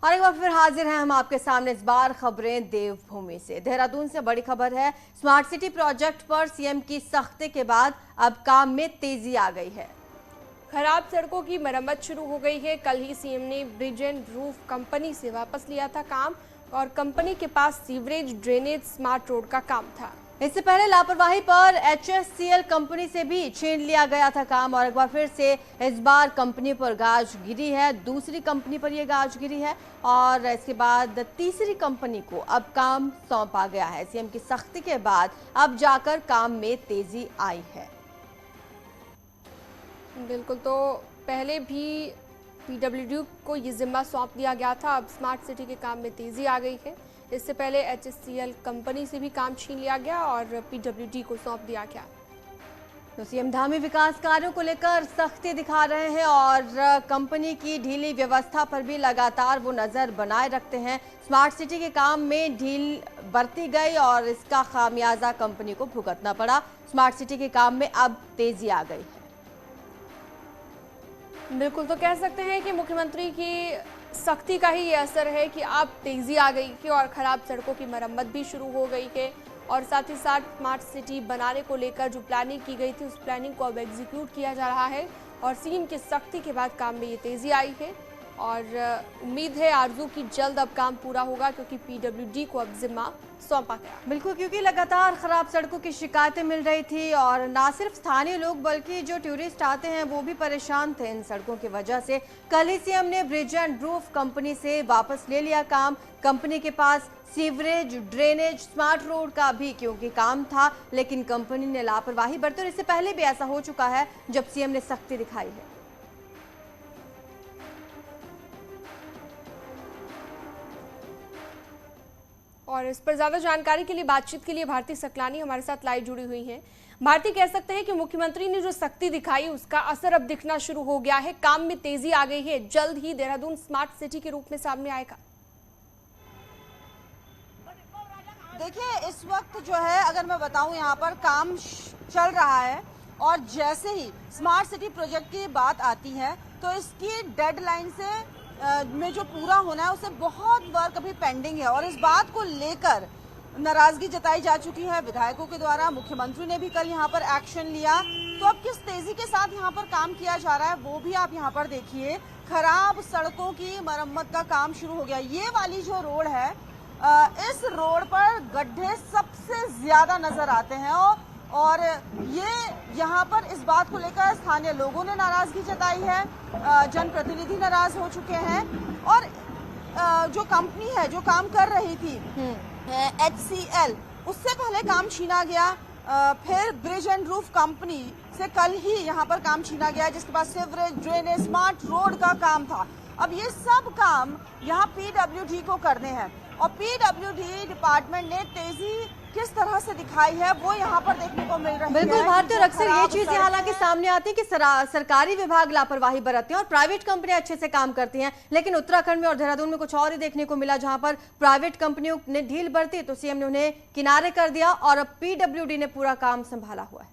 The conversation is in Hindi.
और एक बार फिर हाजिर हैं हम आपके सामने। इस बार खबरें देवभूमि से। देहरादून से बड़ी खबर है। स्मार्ट सिटी प्रोजेक्ट पर सीएम की सख्ती के बाद अब काम में तेजी आ गई है। खराब सड़कों की मरम्मत शुरू हो गई है। कल ही सीएम ने ब्रिज एंड रूफ कंपनी से वापस लिया था काम और कंपनी के पास सीवरेज, ड्रेनेज, स्मार्ट रोड का काम था। इससे पहले लापरवाही पर HSCL कंपनी से भी छीन लिया गया था काम और एक बार फिर से इस बार कंपनी पर गाज गिरी है। दूसरी कंपनी पर यह गाज गिरी है और इसके बाद तीसरी कंपनी को अब काम सौंपा गया है। सीएम की सख्ती के बाद अब जाकर काम में तेजी आई है। बिल्कुल, तो पहले भी PWD को ये जिम्मा सौंप दिया गया था। अब स्मार्ट सिटी के काम में तेजी आ गई है। इससे पहले HSCL कंपनी से भी काम छीन लिया गया और PWD को सौंप दिया गया। तो सीएम धामी विकास कार्यों को लेकर सख्ती दिखा रहे हैं और कंपनी की ढीली व्यवस्था पर भी लगातार वो नजर बनाए रखते हैं। स्मार्ट सिटी के काम में ढील बरती गई और इसका खामियाजा कंपनी को भुगतना पड़ा। स्मार्ट सिटी के काम में अब तेजी आ गई है। बिल्कुल, तो कह सकते हैं कि मुख्यमंत्री की सख्ती का ही ये असर है कि अब तेजी आ गई है और खराब सड़कों की मरम्मत भी शुरू हो गई है और साथ ही साथ स्मार्ट सिटी बनाने को लेकर जो प्लानिंग की गई थी उस प्लानिंग को अब एग्जीक्यूट किया जा रहा है और सीएम की सख्ती के बाद काम में ये तेजी आई है और उम्मीद है आरजू की जल्द अब काम पूरा होगा क्योंकि PWD को अब जिम्मा सौंपा गया। बिल्कुल, क्योंकि लगातार खराब सड़कों की शिकायतें मिल रही थी और ना सिर्फ स्थानीय लोग बल्कि जो टूरिस्ट आते हैं वो भी परेशान थे इन सड़कों की वजह से। कल ही सीएम ने ब्रिज एंड रूफ कंपनी से वापस ले लिया काम। कंपनी के पास सीवरेज, ड्रेनेज, स्मार्ट रोड का भी क्योंकि काम था, लेकिन कंपनी ने लापरवाही बरती और इससे पहले भी ऐसा हो चुका है जब सीएम ने सख्ती दिखाई है। और इस पर ज्यादा जानकारी के लिए बातचीत के लिए भारती सकलानी हमारे साथ लाइव जुड़ी हुई हैं। भारती, कह सकते हैं कि मुख्यमंत्री ने जो सख्ती दिखाई उसका असर अब दिखना शुरू हो गया है, काम में तेजी आ गई है, जल्द ही देहरादून स्मार्ट सिटी के रूप में सामने आएगा। देखिए, इस वक्त जो है अगर मैं बताऊं यहाँ पर काम चल रहा है और जैसे ही स्मार्ट सिटी प्रोजेक्ट की बात आती है तो इसकी डेडलाइन से में जो पूरा होना है उसे बहुत वर्क अभी पेंडिंग है और इस बात को लेकर नाराजगी जताई जा चुकी है विधायकों के द्वारा। मुख्यमंत्री ने भी कल यहाँ पर एक्शन लिया। तो अब किस तेजी के साथ यहाँ पर काम किया जा रहा है वो भी आप यहाँ पर देखिए। खराब सड़कों की मरम्मत का काम शुरू हो गया। ये वाली जो रोड है, इस रोड पर गड्ढे सबसे ज्यादा नजर आते हैं और ये यहाँ पर इस बात को लेकर स्थानीय लोगों ने नाराजगी जताई है, जनप्रतिनिधि नाराज हो चुके हैं और जो कंपनी है जो काम कर रही थी HCL, उससे पहले काम छीना गया। फिर ब्रिज एंड रूफ कंपनी से कल ही यहाँ पर काम छीना गया जिसके पास सीवरेज, ड्रेनेज, स्मार्ट रोड का काम था। अब ये सब काम यहाँ PWD को करने हैं और PWD डिपार्टमेंट ने तेजी किस तरह से दिखाई है वो यहाँ पर देखने को मिल रही है। बिल्कुल भारती, और अक्सर ये चीजें हालांकि सामने आती है कि सरकारी विभाग लापरवाही बरतते हैं और प्राइवेट कंपनियां अच्छे से काम करती हैं, लेकिन उत्तराखंड में और देहरादून में कुछ और ही देखने को मिला जहां पर प्राइवेट कंपनियों ने ढील बरती तो सीएम ने उन्हें किनारे कर दिया और अब PWD ने पूरा काम संभाला हुआ है।